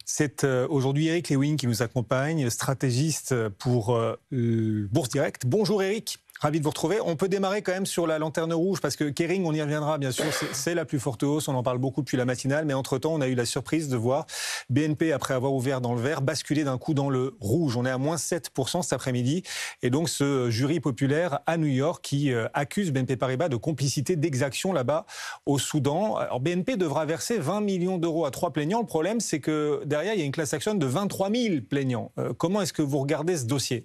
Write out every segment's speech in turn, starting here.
C'est aujourd'hui Eric Lewin qui nous accompagne, stratégiste pour Bourse Direct. Bonjour Eric, ravi de vous retrouver. On peut démarrer quand même sur la lanterne rouge parce que Kering, on y reviendra bien sûr, c'est la plus forte hausse, on en parle beaucoup depuis la matinale, mais entre-temps on a eu la surprise de voir BNP, après avoir ouvert dans le vert, basculer d'un coup dans le rouge. On est à moins 7% cet après-midi et donc ce jury populaire à New York qui accuse BNP Paribas de complicité d'exaction là-bas au Soudan. Alors BNP devra verser 20 millions d'euros à 3 plaignants. Le problème c'est que derrière il y a une class action de 23 000 plaignants. Comment est-ce que vous regardez ce dossier ?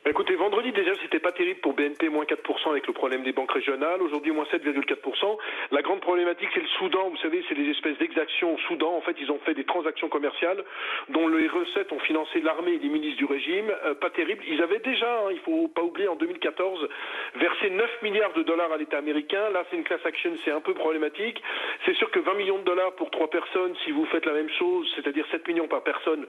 Écoutez, vendredi déjà, c'était pas terrible pour BNP, moins 4% avec le problème des banques régionales. Aujourd'hui, moins 7,4%. La grande problématique, c'est le Soudan. Vous savez, c'est des espèces d'exactions au Soudan. En fait, ils ont fait des transactions commerciales dont les recettes ont financé l'armée et les milices du régime. Pas terrible. Ils avaient déjà, il faut pas oublier, en 2014, versé 9 milliards de dollars à l'État américain. Là, c'est une class action, c'est un peu problématique. C'est sûr que 20 millions de dollars pour 3 personnes, si vous faites la même chose, c'est-à-dire 7 millions par personne,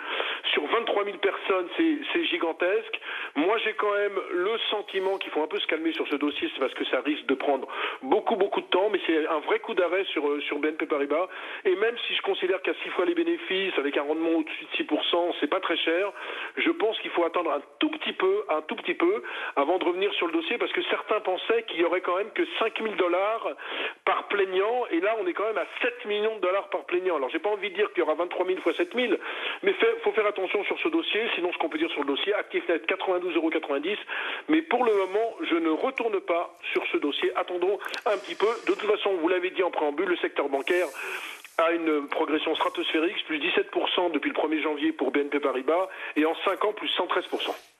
sur 23 000 personnes, c'est gigantesque. Moi, j'ai quand même le sentiment qu'il faut un peu se calmer sur ce dossier, c'est parce que ça risque de prendre beaucoup de temps, mais c'est un vrai coup d'arrêt sur BNP Paribas. Et même si je considère qu'à 6 fois les bénéfices, avec un rendement au-dessus de 6%, c'est pas très cher, je pense qu'il faut attendre un tout petit peu, avant de revenir sur le dossier, parce que certains pensaient qu'il y aurait quand même que 5 000 dollars par plaignant, et là on est quand même à 7 millions de dollars par plaignant. Alors j'ai pas envie de dire qu'il y aura 23 000 fois 7 000, mais faut faire attention sur ce dossier. Sinon, ce qu'on peut dire sur le dossier, actif net 92,90 €. Mais pour le moment, je ne retourne pas sur ce dossier. Attendons un petit peu. De toute façon, vous l'avez dit en préambule, le secteur bancaire a une progression stratosphérique, plus 17% depuis le 1er janvier pour BNP Paribas, et en 5 ans, plus 113%.